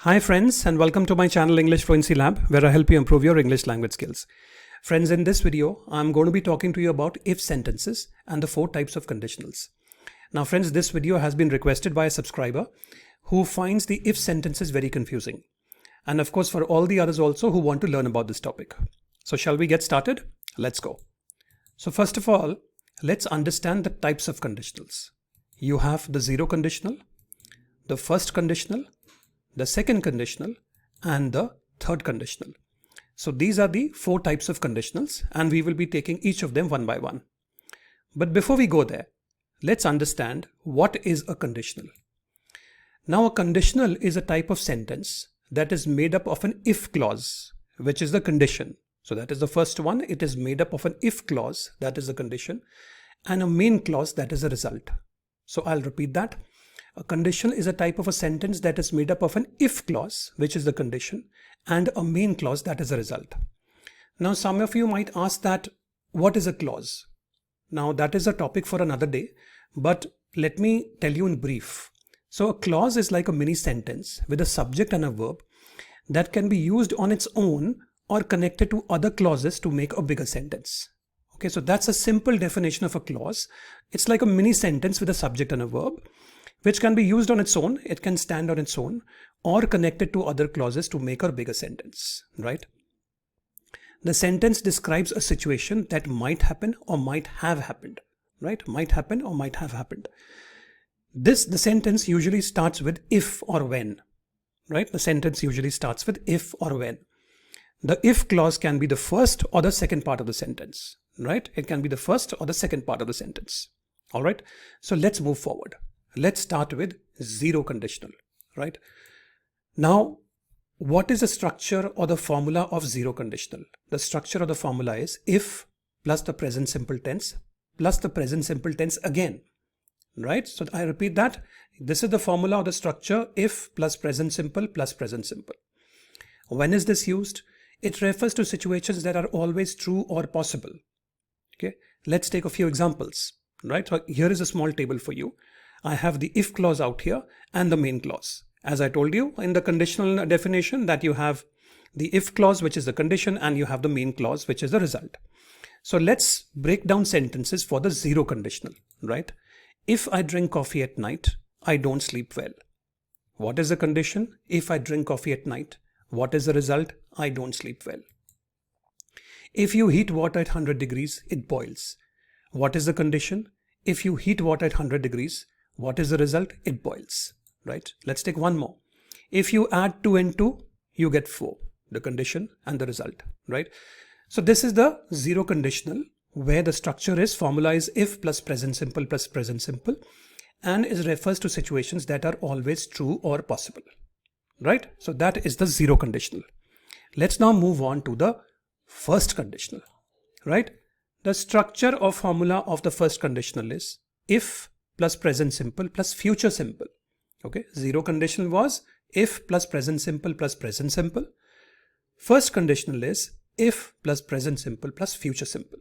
Hi friends, and welcome to my channel English Fluency Lab, where I help you improve your English language skills. Friends, in this video, I'm going to be talking to you about if sentences and the 4 types of conditionals. Now friends, this video has been requested by a subscriber who finds the if sentences very confusing. And of course for all the others also who want to learn about this topic. So shall we get started? Let's go. So first of all, let's understand the types of conditionals. You have the zero conditional, the first conditional, the second conditional, and the third conditional. So these are the 4 types of conditionals, and we will be taking each of them one by one. But before we go there, let's understand what is a conditional. Now a conditional is a type of sentence that is made up of an if clause, which is the condition. So that is the first one. It is made up of an if clause, that is the condition, and a main clause, that is a result. So I'll repeat that. A conditional is a type of a sentence that is made up of an if clause, which is the condition, and a main clause, that is a result. Now some of you might ask that, what is a clause? Now that is a topic for another day, but let me tell you in brief. So a clause is like a mini sentence with a subject and a verb that can be used on its own or connected to other clauses to make a bigger sentence. Okay, so that's a simple definition of a clause. It's like a mini sentence with a subject and a verb, which can be used on its own, it can stand on its own, or connected to other clauses to make a bigger sentence, right? The sentence describes a situation that might happen or might have happened, right? Might happen or might have happened. The sentence usually starts with if or when, right? The sentence usually starts with if or when. The if clause can be the first or the second part of the sentence, right? It can be the first or the second part of the sentence, all right? So let's move forward. Let's start with zero conditional, right? Now, what is the structure or the formula of zero conditional? The structure of the formula is if plus the present simple tense plus the present simple tense again, right? So I repeat that. This is the formula or the structure if plus present simple plus present simple. When is this used? It refers to situations that are always true or possible. Okay, let's take a few examples, right? So here is a small table for you. I have the if clause out here and the main clause. As I told you in the conditional definition that you have the if clause, which is the condition, and you have the main clause, which is the result. So let's break down sentences for the zero conditional, right? If I drink coffee at night, I don't sleep well. What is the condition? If I drink coffee at night. What is the result? I don't sleep well. If you heat water at 100 degrees, it boils. What is the condition? If you heat water at 100 degrees, what is the result? It boils, right? Let's take one more. If you add 2 and 2, you get 4, the condition and the result, right? So this is the zero conditional where the structure is formula is if plus present simple and it refers to situations that are always true or possible, right? So that is the zero conditional. Let's now move on to the first conditional, right? The structure or formula of the first conditional is if plus present simple plus future simple. Okay, zero conditional was if plus present simple plus present simple. First conditional is if plus present simple plus future simple.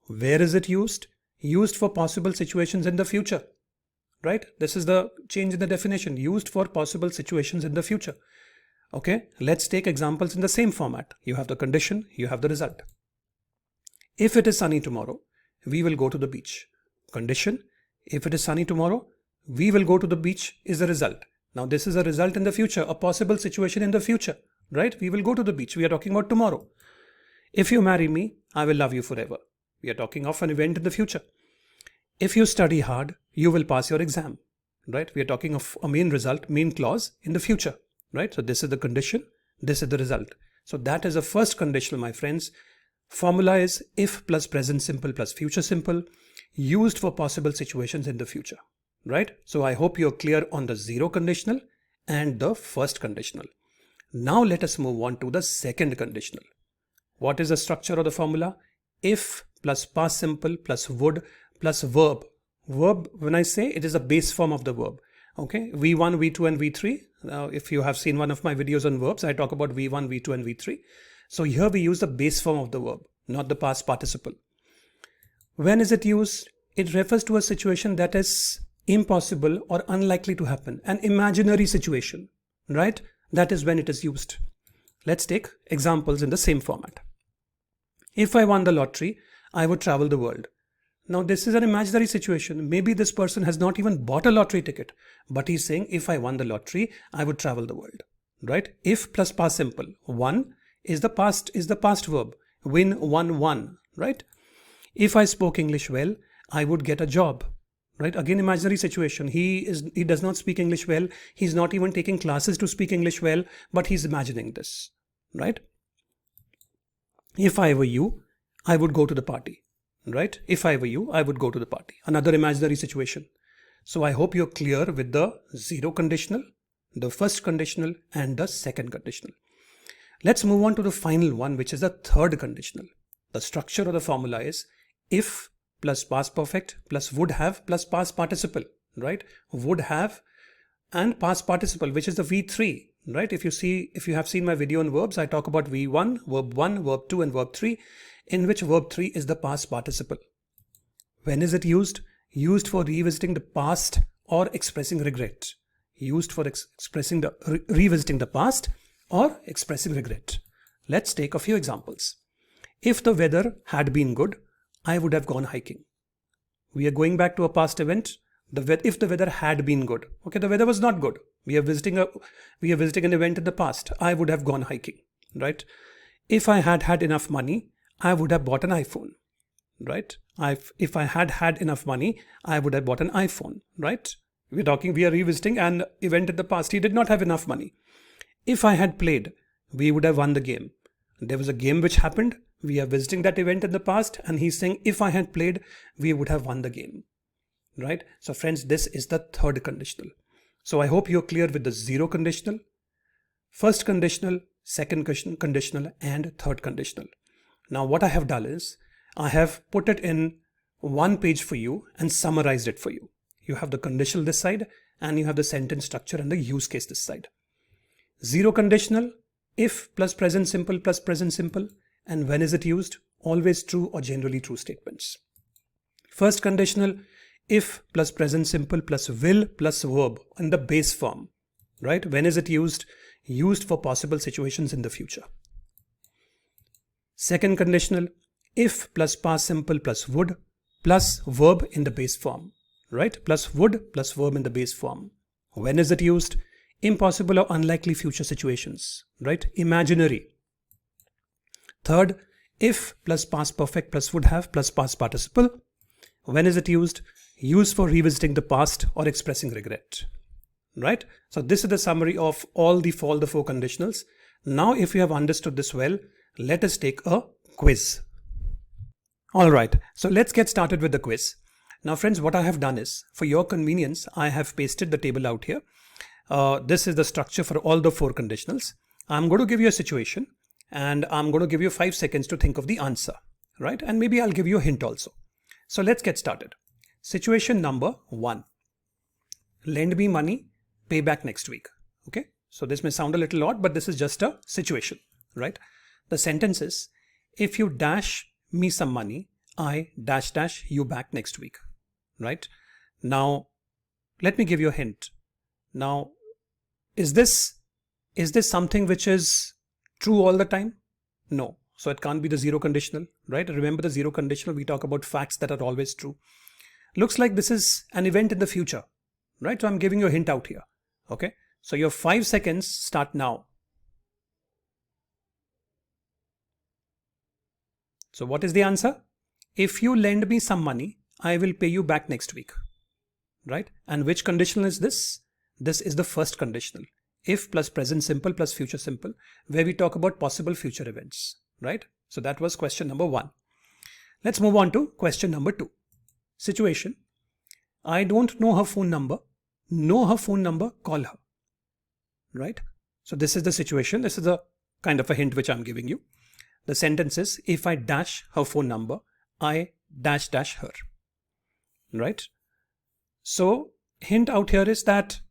Where is it used? Used for possible situations in the future, right? This is the change in the definition, used for possible situations in the future. Okay, let's take examples in the same format. You have the condition, you have the result. If it is sunny tomorrow, we will go to the beach. Condition, if it is sunny tomorrow, we will go to the beach is the result. Now this is a result in the future, a possible situation in the future, right? We will go to the beach. We are talking about tomorrow. If you marry me, I will love you forever. We are talking of an event in the future. If you study hard, you will pass your exam, right? We are talking of a main result, main clause in the future, right? So this is the condition, this is the result. So that is the first conditional, my friends. Formula is if plus present simple plus future simple, used for possible situations in the future, right? So I hope you're clear on the zero conditional and the first conditional. Now let us move on to the second conditional. What is the structure of the formula? If plus past simple plus would plus verb. Verb, when I say, it is a base form of the verb. Okay, V1, V2 and V3. Now if you have seen one of my videos on verbs, I talk about V1, V2 and V3. So here we use the base form of the verb, not the past participle. When is it used? It refers to a situation that is impossible or unlikely to happen, an imaginary situation, right? that is when it is used. Let's take examples in the same format. If I won the lottery, I would travel the world. Now this is an imaginary situation. Maybe this person has not even bought a lottery ticket, but he's saying if I won the lottery, I would travel the world. Right? If plus past simple. Won is the past verb. Win, won. Right? If I spoke English well, I would get a job. Right? Again, imaginary situation. He does not speak English well. He's not even taking classes to speak English well, but he's imagining this. Right? If I were you, I would go to the party. Right? If I were you, I would go to the party. Another imaginary situation. So I hope you're clear with the zero conditional, the first conditional, and the second conditional. Let's move on to the final one, which is the third conditional. The structure of the formula is if plus past perfect plus would have plus past participle, right? Would have and past participle, which is the V3, right? If you have seen my video on verbs, I talk about V1, verb 2, and verb 3, in which verb 3 is the past participle. When is it used? Used for revisiting the past or expressing regret. Used for revisiting the past or expressing regret. Let's take a few examples. If the weather had been good, I would have gone hiking. We are going back to a past event. If the weather had been good. Okay, the weather was not good. We are visiting an event in the past. I would have gone hiking. Right? If I had had enough money, I would have bought an iPhone. Right? If I had had enough money, I would have bought an iPhone. Right? We are revisiting an event in the past. He did not have enough money. If I had played, we would have won the game. There was a game which happened. We are visiting that event in the past, and he's saying if I had played, we would have won the game. Right? So friends, this is the third conditional. So I hope you're clear with the zero conditional, first conditional, second conditional, and third conditional. Now what I have done is I have put it in one page for you and summarized it for you. You have the conditional this side and you have the sentence structure and the use case this side. Zero conditional, if plus present simple, and when is it used? Always true or generally true statements. First conditional, if plus present simple plus will plus verb in the base form. Right? When is it used? Used for possible situations in the future. Second conditional, if plus past simple plus would plus verb in the base form. Right? Plus would plus verb in the base form. When is it used? Impossible or unlikely future situations. Right? Imaginary. Third, if plus past perfect plus would have plus past participle. When is it used? Used for revisiting the past or expressing regret. Right? So this is the summary of all the four conditionals. Now if you have understood this well, let us take a quiz. Alright, so let's get started with the quiz. Now friends, what I have done is, for your convenience, I have pasted the table out here. This is the structure for all the four conditionals. I'm going to give you a situation and I'm going to give you 5 seconds to think of the answer. Right? And maybe I'll give you a hint also. So let's get started. Situation number 1. Lend me money, pay back next week. Okay. So this may sound a little odd, but this is just a situation. Right? The sentence is, if you dash me some money, I dash you back next week. Right? Now, let me give you a hint. Now, is this something which is true all the time? No. So it can't be the zero conditional, right? Remember the zero conditional, we talk about facts that are always true. Looks like this is an event in the future, right? So I'm giving you a hint out here. Okay. So your 5 seconds start now. So what is the answer? If you lend me some money, I will pay you back next week. Right? And which conditional is this? This is the first conditional. If plus present simple plus future simple, where we talk about possible future events. Right? So that was question number 1. Let's move on to question number 2. Situation. I don't know her phone number. Know her phone number, call her. Right? So this is the situation. This is a kind of a hint which I'm giving you. The sentence is, if I dash her phone number, I dash her. Right? So hint out here is that,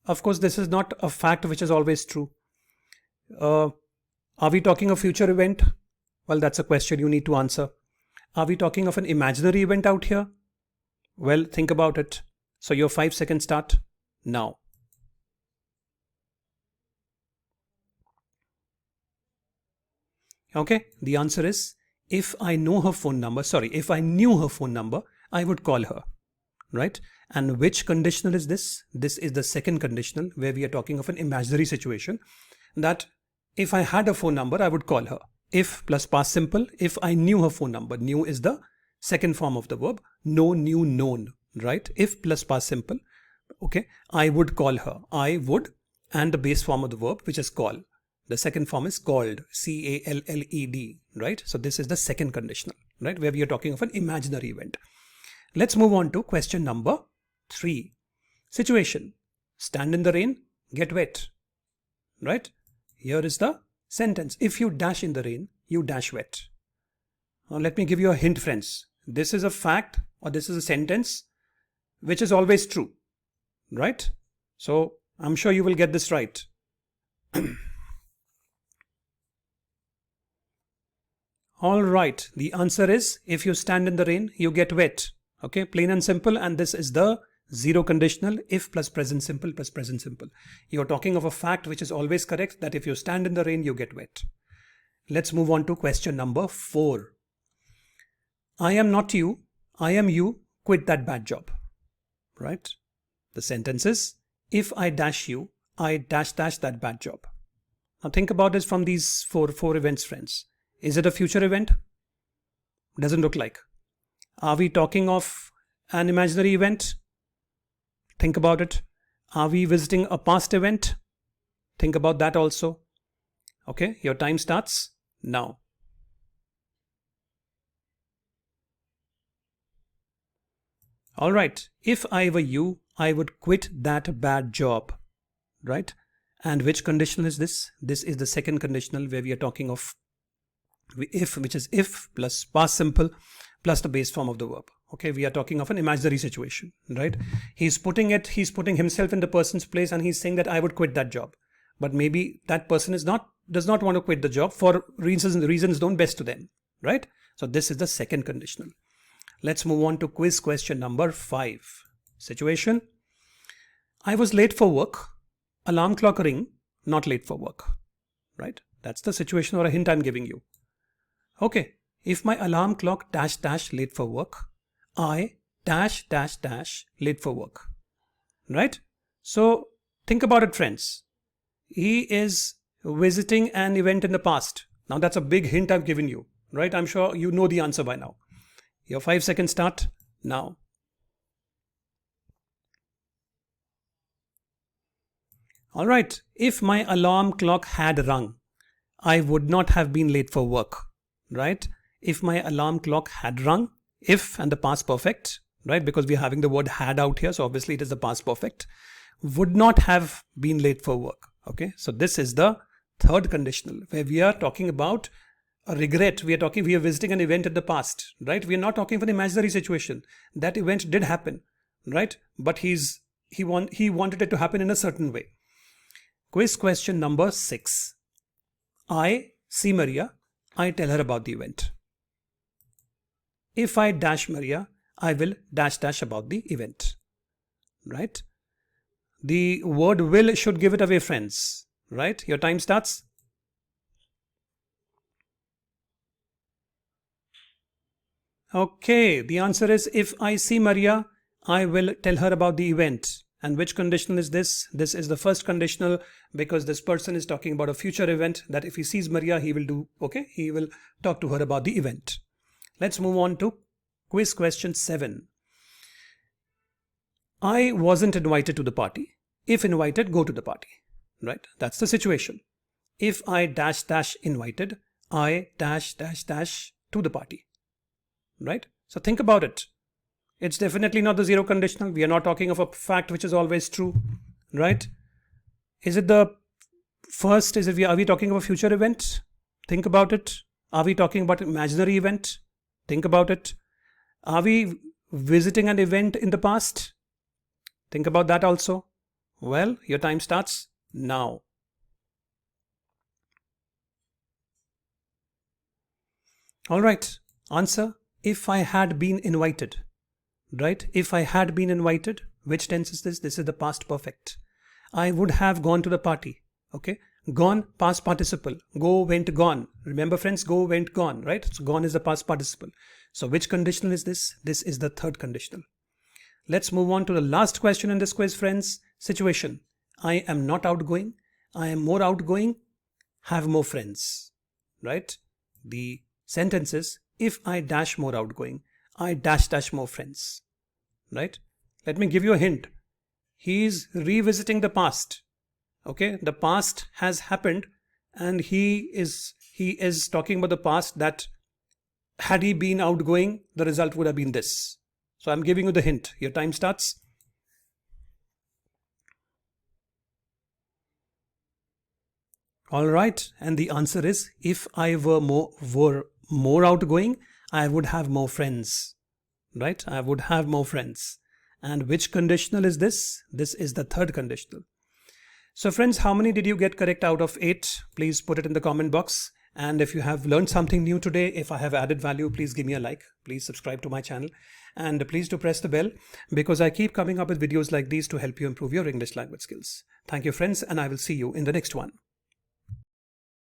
of course, this is not a fact which is always true. Are we talking of future event? Well, that's a question you need to answer. Are we talking of an imaginary event out here? Well, think about it. So your 5 seconds start now. Okay, the answer is if I know her phone number, if I knew her phone number, I would call her, right? And which conditional is this? This is the second conditional where we are talking of an imaginary situation that if I had a phone number, I would call her. If plus past simple, if I knew her phone number. Knew is the second form of the verb. Know, knew, known, right? If plus past simple, okay, I would call her. I would, and the base form of the verb, which is call. The second form is called, C-A-L-L-E-D, right? So this is the second conditional, right? Where we are talking of an imaginary event. Let's move on to question number 3. Situation. Stand in the rain, get wet, right? Here is the sentence. If you dash in the rain, you dash wet. Now let me give you a hint, friends. This is a fact, or this is a sentence which is always true, right? So I'm sure you will get this right. All right, the answer is if you stand in the rain, you get wet. Okay, plain and simple. And this is the zero conditional, if plus present simple plus present simple. You're talking of a fact which is always correct, that if you stand in the rain, you get wet. Let's move on to question number 4. I am not you, I am you, quit that bad job, right? The sentence is, if I dash you, I dash that bad job. Now think about this from these four events, friends. Is it a future event? Doesn't look like. Are we talking of an imaginary event? Think about it. Are we visiting a past event? Think about that also. Okay, your time starts now. All right, if I were you, I would quit that bad job, right? And which conditional is this? This is the second conditional where we are talking of if, which is if plus past simple plus the base form of the verb. Okay, we are talking of an imaginary situation, right? He's putting himself in the person's place and he's saying that I would quit that job. But maybe that person does not want to quit the job for reasons known best to them, right? So this is the second conditional. Let's move on to quiz question number 5. Situation. I was late for work. Alarm clock ring, not late for work, right? That's the situation or a hint I'm giving you. Okay, if my alarm clock dash late for work, I dash late for work, right? So think about it, friends. He is visiting an event in the past. Now that's a big hint I've given you, right? I'm sure you know the answer by now. Your 5 seconds start now. All right, if my alarm clock had rung, I would not have been late for work, right? If my alarm clock had rung, if and the past perfect, right? Because we're having the word had out here, so obviously it is the past perfect. Would not have been late for work. Okay, so this is the third conditional where we are talking about a regret. We are visiting an event in the past, right? We are not talking of an imaginary situation. That event did happen, right? But he wanted it to happen in a certain way. Quiz question number 6. I see Maria. I tell her about the event. If I dash Maria, I will dash about the event, right? The word will should give it away, friends, right? Your time starts. Okay, the answer is if I see Maria, I will tell her about the event. And which conditional is this? This is the first conditional because this person is talking about a future event that if he sees Maria, he will talk to her about the event. Let's move on to quiz question 7. I wasn't invited to the party. If invited, go to the party, right? That's the situation. If I dash invited, I dash to the party, right? So think about it. It's definitely not the zero conditional. We are not talking of a fact which is always true, right? Is it the first? Are we talking of a future event? Think about it. Are we talking about an imaginary event? Think about it. Are we visiting an event in the past? Think about that also. Well, your time starts now. All right. Answer. If I had been invited. Right? If I had been invited, which tense is this? This is the past perfect. I would have gone to the party. Okay. Gone, past participle. Go, went, gone. Remember friends, go, went, gone, right? So gone is the past participle. So which conditional is this? This is the third conditional. Let's move on to the last question in this quiz, friends. Situation. I am not outgoing. I am more outgoing. Have more friends, right? The sentence is, if I dash more outgoing, I dash dash more friends, right? Let me give you a hint. He is revisiting the past. Okay, the past has happened and he is talking about the past that had he been outgoing, the result would have been this. So I'm giving you the hint. Your time starts. All right, and the answer is, if I were more outgoing, I would have more friends, right? I would have more friends. And which conditional is this? This is the third conditional. So friends, how many did you get correct out of 8? Please put it in the comment box. And if you have learned something new today, if I have added value, please give me a like. Please subscribe to my channel. And please do press the bell, because I keep coming up with videos like these to help you improve your English language skills. Thank you friends, and I will see you in the next one.